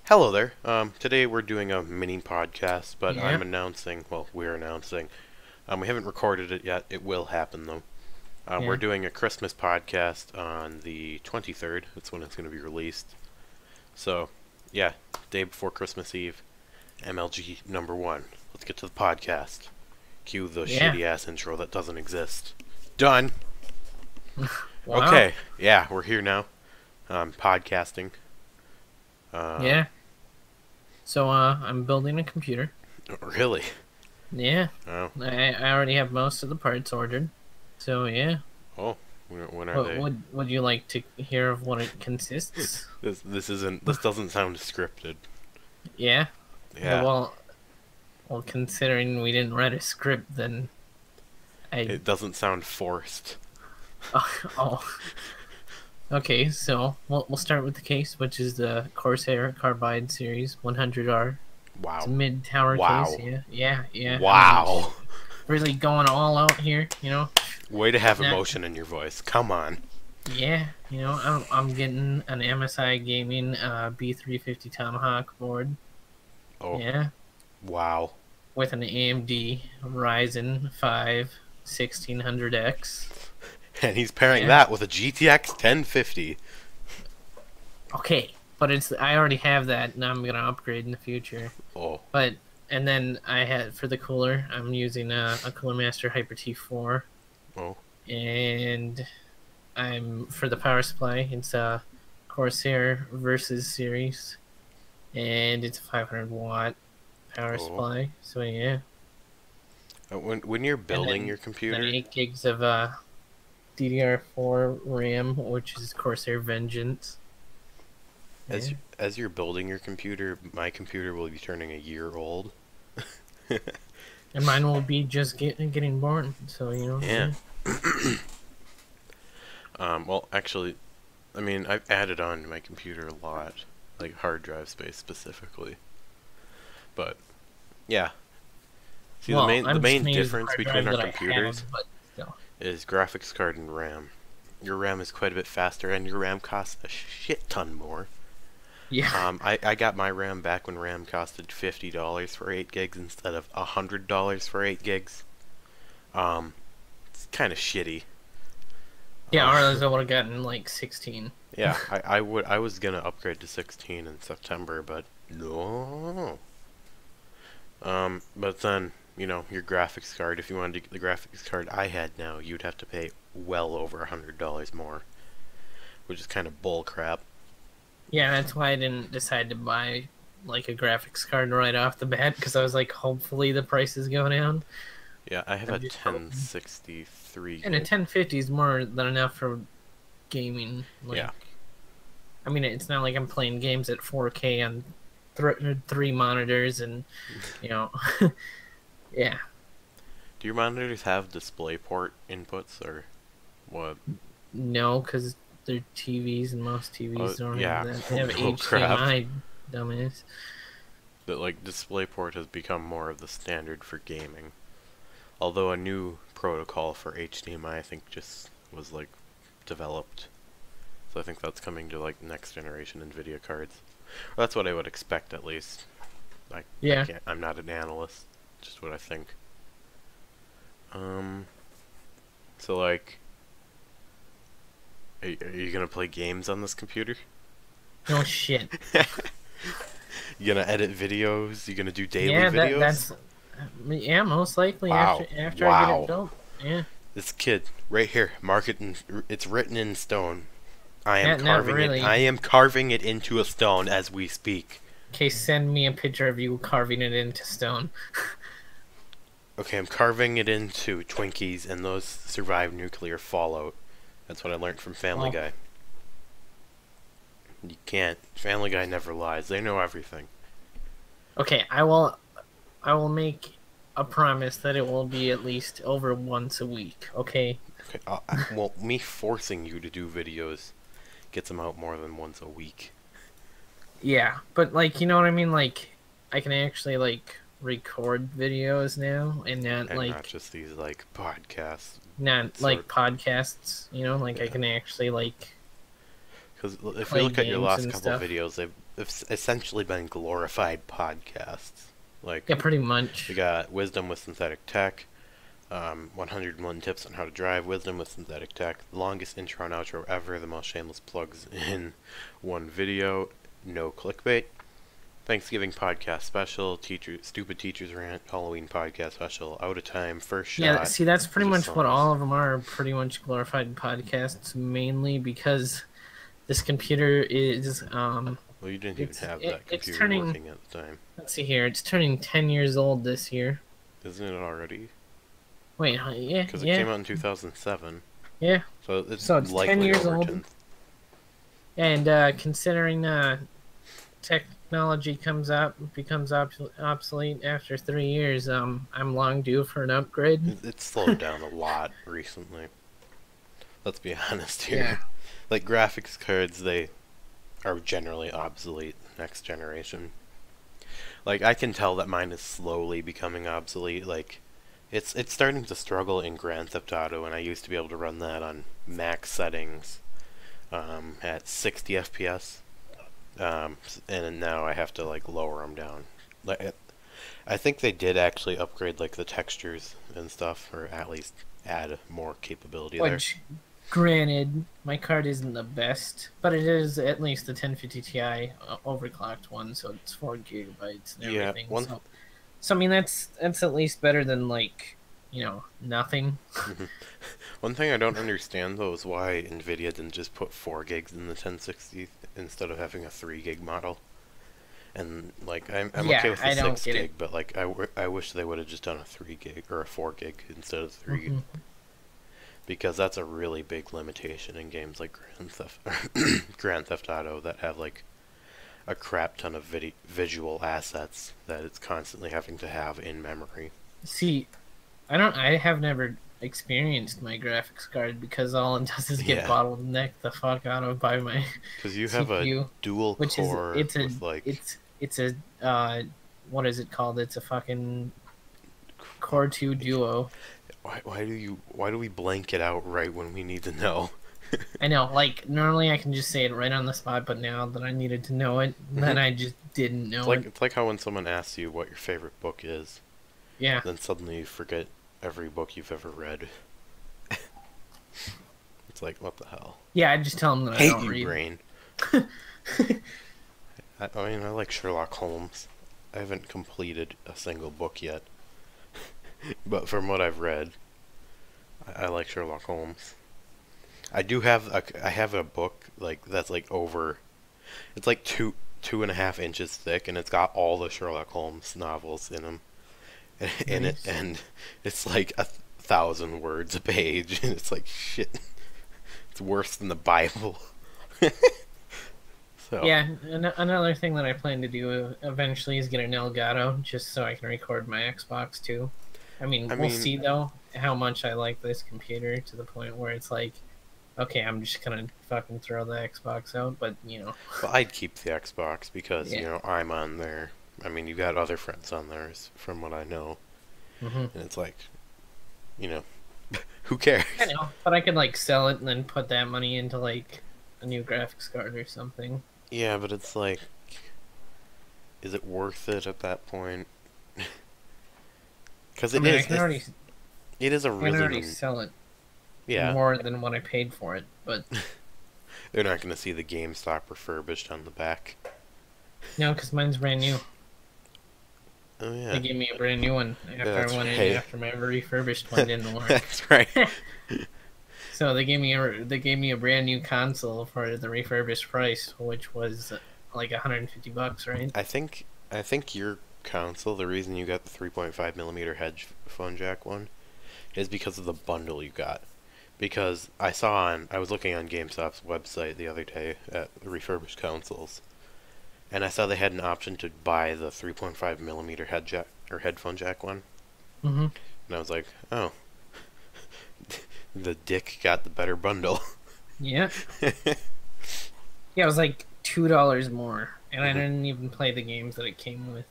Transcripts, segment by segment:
Hello there. Today we're doing a mini podcast, but Yeah, we're announcing. We haven't recorded it yet. It will happen though. We're yeah. doing a Christmas podcast on the 23rd. That's when it's going to be released. So, yeah, day before Christmas Eve, MLG number one. Let's get to the podcast. Cue the Yeah. shitty ass intro that doesn't exist. Done. Wow. Okay, yeah, we're here now. Podcasting. Uh, Yeah. So I'm building a computer. really? Yeah. Oh, I already have most of the parts ordered. So yeah. oh. When are What they? would you like to hear of what it consists? This doesn't sound scripted. Yeah. Yeah, Well, considering we didn't write a script, then I it doesn't sound forced. oh. Okay, so we'll start with the case, which is the Corsair Carbide Series 100R. It's a Wow. mid-tower case. Wow. Yeah. I mean, Wow. really going all out here. Way to have Not emotion in your voice. Come on. Yeah, I'm getting an MSI Gaming B350 Tomahawk board. Oh, Yeah, wow. with an AMD Ryzen 5 1600X. And he's pairing Yeah. that with a GTX 1050. Okay, but I already have that, and I'm gonna upgrade in the future. Oh, But and then I had for the cooler, I'm using a Cooler Master Hyper T4, oh, and I'm for the power supply. It's a Corsair Versus series, and it's a 500-watt power oh. supply. So yeah, When you're and building your then computer, 8 gigs of DDR4 RAM, which is Corsair Vengeance. as Yeah, as you're building your computer, my computer will be turning a year old. and mine will be just getting born. So Yeah. yeah. Well, actually, I mean, I've added on to my computer a lot, like hard drive space specifically. But yeah, see Well, the I'm just main gonna use the difference hard between drive our that I computers have, but still. is graphics card and RAM. Your RAM is quite a bit faster, and your RAM costs a shit ton more. Yeah, I got my RAM back when RAM costed $50 for 8 gigs instead of $100 for 8 gigs. Um, it's kind of shitty. yeah. Or Uh, else I would have gotten like 16. yeah, I was gonna upgrade to 16 in September, but no. But then, your graphics card, if you wanted to get the graphics card I had now, you'd have to pay well over $100 more, which is kind of bull crap. Yeah, that's why I didn't decide to buy like a graphics card right off the bat because I was like, hopefully the prices go down. Yeah, I have a I'm just hoping. 1063 And a gig. 1050 is more than enough for gaming. Yeah. Like, I mean, it's not like I'm playing games at 4K on three monitors and you know, yeah. Do your monitors have DisplayPort inputs or what? No, because they're TVs and most Oh, TVs don't have yeah. that. They have Oh, crap. HDMI, dumbass. That like DisplayPort has become more of the standard for gaming. Although a new protocol for HDMI I think just was like developed. So I think that's coming to like next generation Nvidia cards. Well, that's what I would expect at least. I Yeah. can't I'm not an analyst. Just what I think. Um so like are you gonna play games on this computer? No shit. You gonna edit videos? You gonna do daily Yeah, videos? that's yeah, most likely Wow. after I get it Wow. built. Yeah. This kid right here, mark it in, it's written in stone. I am Not carving it. really. I am carving it into a stone as we speak. Okay, send me a picture of you carving it into stone. Okay, I'm carving it into Twinkies, and those survive nuclear fallout. That's what I learned from Family Well, Guy. You can't. Family Guy never lies. They know everything. okay, I will make a promise that it will be at least over once a week, okay? Okay. Well, me forcing you to do videos gets them out more than once a week. Yeah, but like, you know what I mean? Like, I can actually like record videos now and not And not like just these like podcasts. not Sort. like podcasts, you know, like I Yeah. can actually like Because if play you look at your games last and couple of stuff. videos, essentially been glorified podcasts. Like, Yeah, pretty much. we got Wisdom with SyntheticTech, 101 Tips on How to Drive, Wisdom with SyntheticTech, the longest intro and outro ever, the most shameless plugs in one video, no clickbait, Thanksgiving podcast special, stupid teachers rant, Halloween podcast special, out of time, first shot. Yeah, see, that's pretty much what songs. all of them are, pretty much glorified podcasts, mainly because this computer is, Well, you didn't even have that computer turning, working at the time. let's see here, it's turning 10 years old this year. Isn't it already? Wait, yeah, Because it came out in 2007. Yeah. So it's 10 years over old. And considering technology becomes obsolete after 3 years, I'm long due for an upgrade. It's slowed down a lot recently. Let's be honest here. Yeah. Like, graphics cards, they are generally obsolete next generation. Like, I can tell that mine is slowly becoming obsolete. Like, it's starting to struggle in Grand Theft Auto, and I used to be able to run that on max settings at 60 FPS. And now I have to, like, lower them down. Like, I think they did actually upgrade, like, the textures and stuff, or at least add more capability there. Which, granted, my card isn't the best, but it is at least the 1050 Ti overclocked one, so it's 4 gigabytes and everything. Yeah, so I mean, that's at least better than, like, nothing. One thing I don't understand, though, is why NVIDIA didn't just put 4 gigs in the 1060 instead of having a 3 gig model. And, like, I'm okay with the 6 gig, but, like, I wish they would have just done a 3 gig or a 4 gig instead of 3 gig. Because that's a really big limitation in games like Grand Theft Auto that have, like, a crap ton of visual assets that it's constantly having to have in memory. See, I have never experienced my graphics card because all it does is get bottlenecked the fuck out of by my because you CPU, have a dual core it's a what is it called? It's a fucking Core 2 Duo. Why do we blank it out right when we need to know? I know, like, normally I can just say it right on the spot, but now that I needed to know it, then I just didn't know it. It's like how when someone asks you what your favorite book is, yeah, then suddenly you forget every book you've ever read. It's like, what the hell? Yeah, I just tell them that I don't read. Brain. I mean, I like Sherlock Holmes. I haven't completed a single book yet. But from what I've read, I like Sherlock Holmes. I have a book like that's like over, it's like 2.5 inches thick, and it's got all the Sherlock Holmes novels in them, and it's like 1,000 words a page, and it's like shit. It's worse than the Bible. So. Yeah, another thing that I plan to do eventually is get an Elgato, just so I can record my Xbox too. I mean, we'll see though how much I like this computer to the point where it's like, okay, I'm just gonna fucking throw the Xbox out, but Well, I'd keep the Xbox because I'm on there. I mean, you got other friends on there, from what I know, and it's like, who cares? I know, but I could like sell it and then put that money into like a new graphics card or something. Yeah, but it's like, is it worth it at that point? Because it is a really. I can already sell it. Yeah. More than what I paid for it, but they're not going to see the GameStop refurbished on the back. No, because mine's brand new. Oh yeah. They gave me a brand new one after my refurbished one didn't work. That's right. So they gave me a brand new console for the refurbished price, which was like $150, right? I think your console, the reason you got the 3.5mm headphone jack one, is because of the bundle you got. Because I was looking on GameStop's website the other day at refurbished consoles, and I saw they had an option to buy the 3.5mm headphone jack one. And I was like, oh, the dick got the better bundle. Yeah. Yeah, it was like $2 more, and I didn't even play the games that it came with.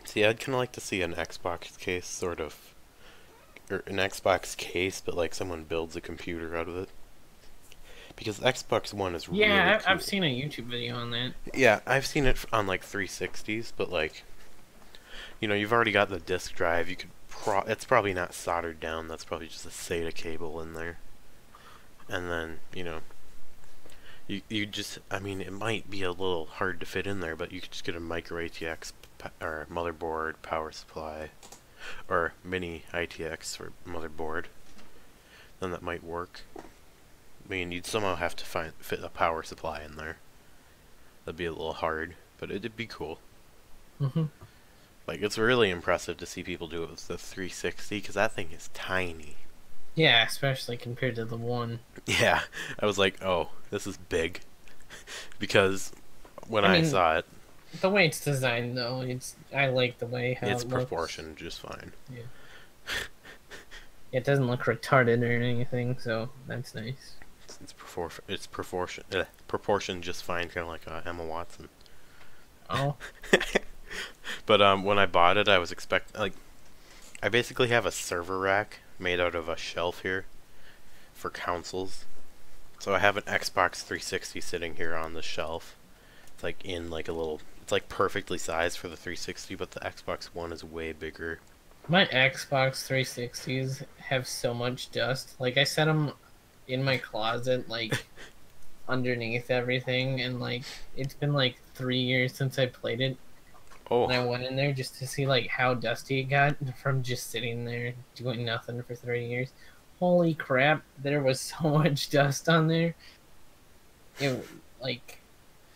See, I'd kind of like to see an Xbox case, or an Xbox case, but like someone builds a computer out of it. Because Xbox One is really Yeah, cool. I've seen a YouTube video on that. Yeah, I've seen it on like 360s, but like, you know, you've already got the disk drive. You could it's probably not soldered down. That's probably just a SATA cable in there. And then, you know, you just, I mean, it might be a little hard to fit in there, but you could just get a micro ATX or motherboard, power supply, or mini ITX for motherboard. Then that might work. I mean, you'd somehow have to fit a power supply in there. That'd be a little hard, but it'd be cool. Like, it's really impressive to see people do it with the 360, because that thing is tiny. Yeah, especially compared to the one. Yeah, I was like, oh, this is big. Because when I mean, saw it... The way it's designed, though, I like the way how it's it proportioned just fine. Yeah. It doesn't look retarded or anything, so that's nice. It's proportioned just fine, kind of like Emma Watson. Oh. But when I bought it, I was expecting, like, I basically have a server rack made out of a shelf here for consoles. So I have an Xbox 360 sitting here on the shelf. It's like in like a little, it's like perfectly sized for the 360, but the Xbox One is way bigger. My Xbox 360s have so much dust. Like, I set them in my closet, like, underneath everything, and like, it's been like 3 years since I played it. Oh. And I went in there just to see like how dusty it got from just sitting there doing nothing for 3 years. Holy crap, there was so much dust on there. It, like,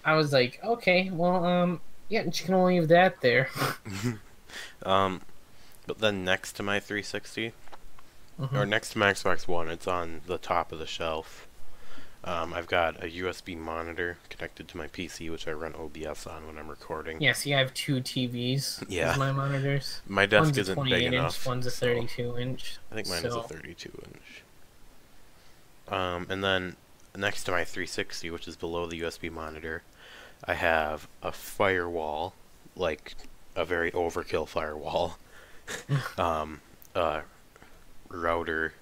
I was like, okay, well, yeah, you can leave that there. But then next to my 360, or next to my Xbox One, it's on the top of the shelf. I've got a USB monitor connected to my PC, which I run OBS on when I'm recording. Yeah, see, I have two TVs as my monitors. My desk isn't big enough. One's a 32-inch. I think mine is a 32-inch. And then next to my 360, which is below the USB monitor, I have a firewall, like a very overkill firewall. Router.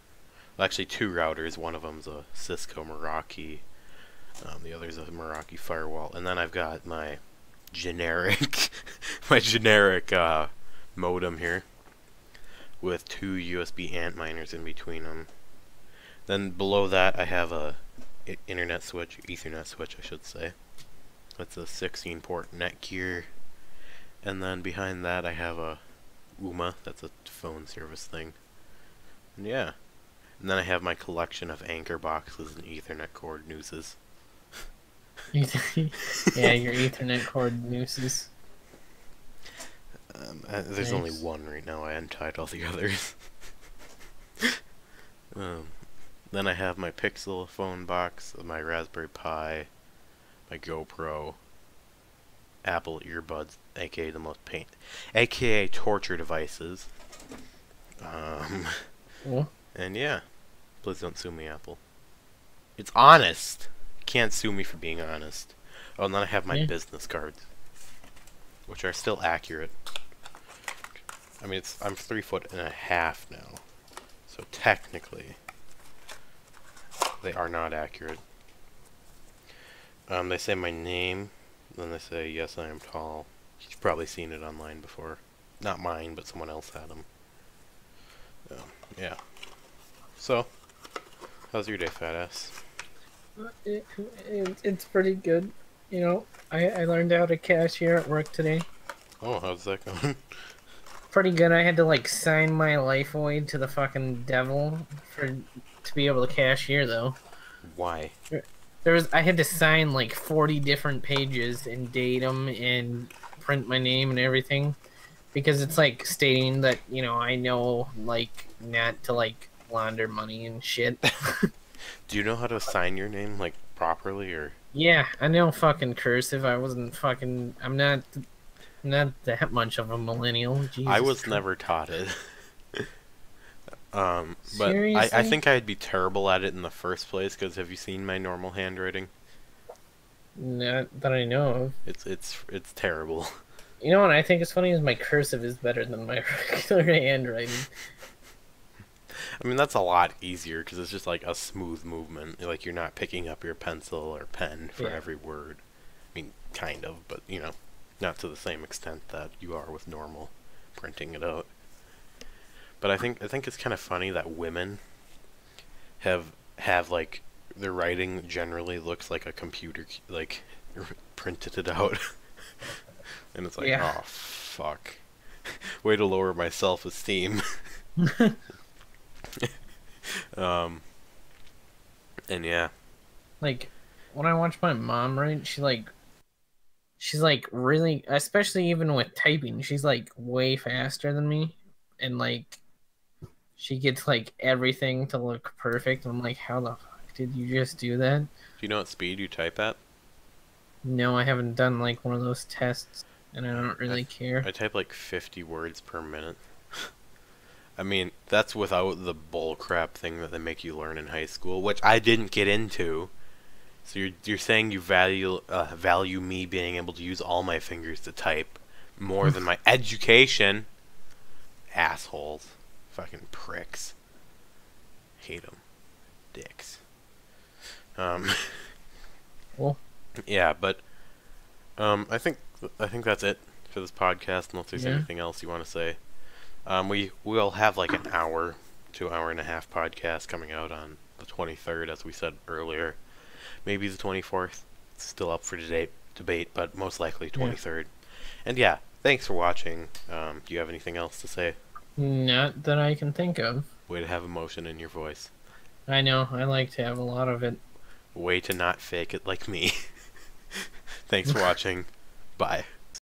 Well, actually, two routers. One of them's a Cisco Meraki. The other's a Meraki firewall. And then I've got my generic, modem here with two USB antminers in between them. Then below that, I have a internet switch, Ethernet switch, I should say. That's a 16-port Netgear. And then behind that, I have a UMA. That's a phone service thing. And yeah. And then I have my collection of anchor boxes and Ethernet cord nooses. Yeah, your Ethernet cord nooses. There's only one right now. I untied all the others. Then I have my Pixel phone box, my Raspberry Pi, my GoPro, Apple earbuds, aka the most aka torture devices. And yeah, please don't sue me, Apple. It's honest. You can't sue me for being honest. Oh, and then I have my business cards, which are still accurate. I mean, I'm 3'1.5" now, so technically they are not accurate. They say my name, then they say yes, I am tall. You've probably seen it online before. Not mine, but someone else had them. Yeah. So, how's your day, fat ass? It's pretty good. You know, I learned how to cashier at work today. Oh, how's that going? Pretty good. I had to like sign my life away to the fucking devil to be able to cashier, though. Why? I had to sign like 40 different pages and date them and print my name and everything, because it's like stating that, you know, I know like not to like launder money and shit. Do you know how to sign your name like properly, or? Yeah, I know fucking cursive. I'm not that much of a millennial. Jesus I was never taught it. But I think I'd be terrible at it in the first place, because have you seen my normal handwriting? Not that I know of. It's terrible. You know what I think is funny is my cursive is better than my regular handwriting. I mean, that's a lot easier because it's just like a smooth movement. Like you're not picking up your pencil or pen for Yeah. every word. I mean, kind of, but you know, not to the same extent that you are with normal printing it out. But I think it's kind of funny that women have like their writing generally looks like a computer like printed it out, and it's like, Yeah. oh fuck, way to lower my self-esteem. Um, and yeah, Like when I watch my mom write, she's like really, especially even with typing, she's like way faster than me, and like she gets like everything to look perfect. I'm like, how the fuck did you just do that? do you know what speed you type at? No, I haven't done like one of those tests, and I don't I really care. I type like 50 words per minute. I mean, that's without the bull crap thing that they make you learn in high school, which I didn't get into. So you're saying you value me being able to use all my fingers to type more than my education? Assholes, fucking pricks. Hate them, dicks. Um, Cool. yeah, but I think that's it for this podcast. Unless there's Yeah. anything else you want to say. We'll have like an hour to hour and a half podcast coming out on the 23rd, as we said earlier. Maybe the 24th. It's still up for debate, but most likely 23rd. And yeah, thanks for watching. Do you have anything else to say? Not that I can think of. Way to have emotion in your voice. I know, I like to have a lot of it. Way to not fake it like me. Thanks for watching. Bye.